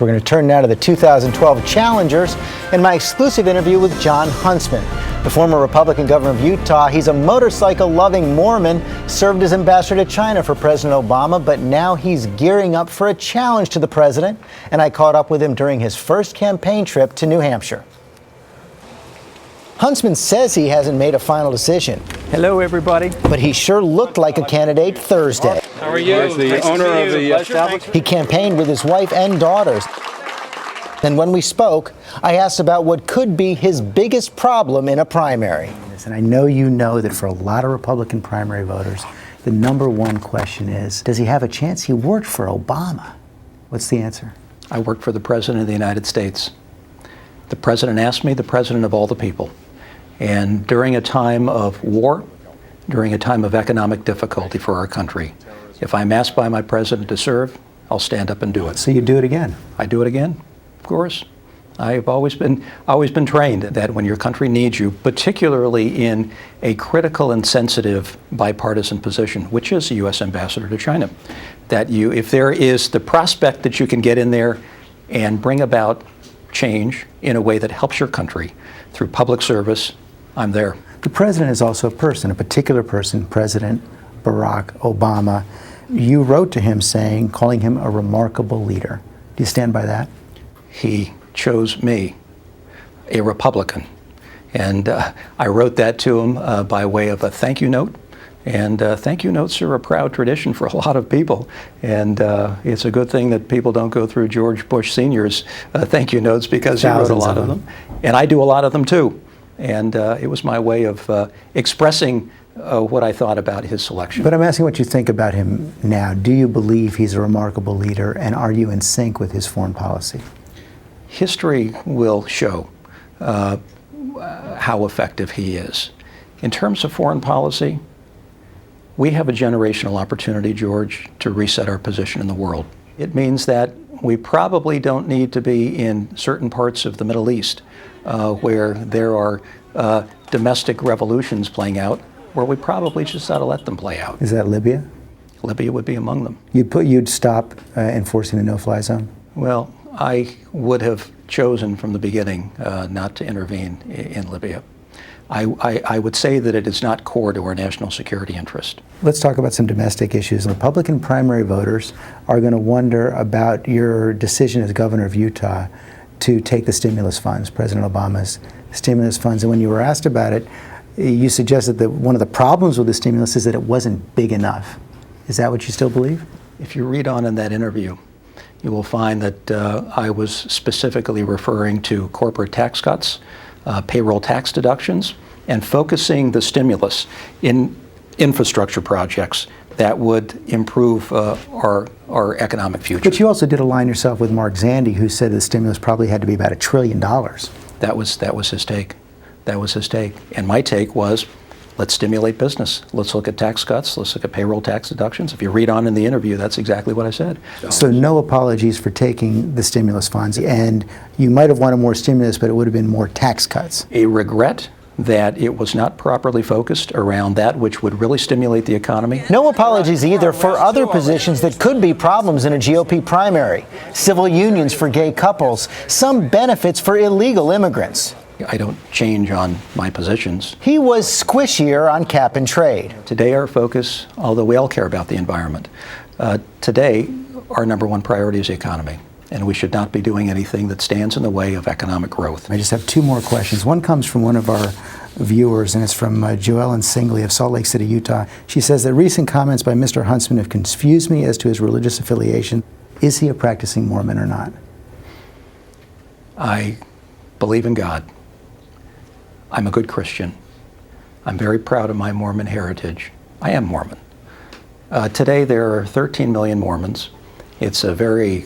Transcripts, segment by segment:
We're going to turn now to the 2012 challengers and my exclusive interview with John Huntsman, the former Republican governor of Utah. He's a motorcycle-loving Mormon, served as ambassador to China for President Obama, but now he's gearing up for a challenge to the president, and I caught up with him during his first campaign trip to New Hampshire. Huntsman says he hasn't made a final decision. Hello, everybody. But he sure looked like a candidate Thursday. How are you? The nice owner of the establishment. He campaigned with his wife and daughters. And when we spoke, I asked about what could be his biggest problem in a primary. And I know you know that for a lot of Republican primary voters, the number one question is, does he have a chance? He worked for Obama. What's the answer? I worked for the President of the United States. The President asked me, the President of all the people. And during a time of war, during a time of economic difficulty for our country, if I'm asked by my President to serve, I'll stand up and do it. So you do it again? I do it again, of course. I've always been trained that when your country needs you, particularly in a critical and sensitive bipartisan position, which is the U.S. ambassador to China, that you, if there is the prospect that you can get in there and bring about change in a way that helps your country through public service, I'm there. The president is also a person, a particular person, President Barack Obama. You wrote to him saying, calling him a remarkable leader. Do you stand by that? He chose me, a Republican. And I wrote that to him by way of a thank you note. And thank you notes are a proud tradition for a lot of people. And it's a good thing that people don't go through George Bush Sr.'s thank you notes, because he wrote a lot of them. And I do a lot of them too. And it was my way of expressing what I thought about his selection. But I'm asking what you think about him now. Do you believe he's a remarkable leader, and are you in sync with his foreign policy? History will show how effective he is. In terms of foreign policy, we have a generational opportunity, George, to reset our position in the world. It means that we probably don't need to be in certain parts of the Middle East where there are domestic revolutions playing out, where we probably just ought to let them play out. Is that Libya? Libya would be among them. You'd stop enforcing the no-fly zone? Well, I would have chosen from the beginning not to intervene in Libya. I would say that it is not core to our national security interest. Let's talk about some domestic issues. Republican primary voters are going to wonder about your decision as governor of Utah to take the stimulus funds, President Obama's stimulus funds. And when you were asked about it, you suggested that one of the problems with the stimulus is that it wasn't big enough. Is that what you still believe? If you read on in that interview, you will find that I was specifically referring to corporate tax cuts, payroll tax deductions, and focusing the stimulus in infrastructure projects that would improve our economic future. But you also did align yourself with Mark Zandi, who said the stimulus probably had to be about $1 trillion. That was his take. That was his take. And my take was, let's stimulate business. Let's look at tax cuts. Let's look at payroll tax deductions. If you read on in the interview, that's exactly what I said. So no apologies for taking the stimulus funds. And you might have wanted more stimulus, but it would have been more tax cuts. A regret that it was not properly focused around that which would really stimulate the economy. No apologies either for other positions that could be problems in a GOP primary. Civil unions for gay couples, some benefits for illegal immigrants. I don't change on my positions. He was squishier on cap and trade. Today our focus, although we all care about the environment, today our number one priority is the economy. And we should not be doing anything that stands in the way of economic growth. I just have two more questions. One comes from one of our viewers, and it's from Joellen Singley of Salt Lake City, Utah. She says that recent comments by Mr. Huntsman have confused me as to his religious affiliation. Is he a practicing Mormon or not? I believe in God. I'm a good Christian. I'm very proud of my Mormon heritage. I am Mormon. Today there are 13 million Mormons. It's a very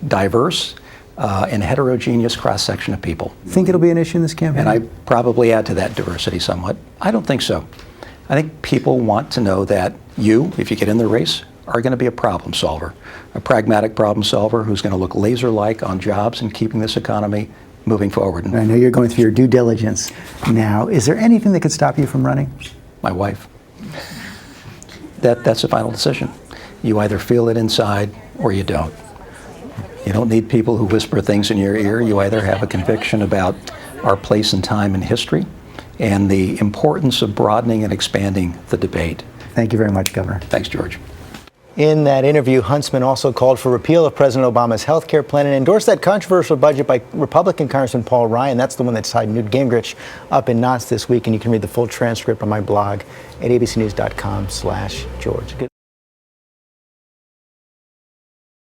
diverse and heterogeneous cross-section of people. Think it'll be an issue in this campaign? And I probably add to that diversity somewhat. I don't think so. I think people want to know that you, if you get in the race, are going to be a problem solver, a pragmatic problem solver who's going to look laser-like on jobs and keeping this economy moving forward. I know you're going through your due diligence now. Is there anything that could stop you from running? My wife. That's a final decision. You either feel it inside or you don't. You don't need people who whisper things in your ear. You either have a conviction about our place and time in history and the importance of broadening and expanding the debate. Thank you very much, Governor. Thanks, George. In that interview, Huntsman also called for repeal of President Obama's health care plan and endorsed that controversial budget by Republican Congressman Paul Ryan. That's the one that tied Newt Gingrich up in knots this week, and you can read the full transcript on my blog at abcnews.com/George.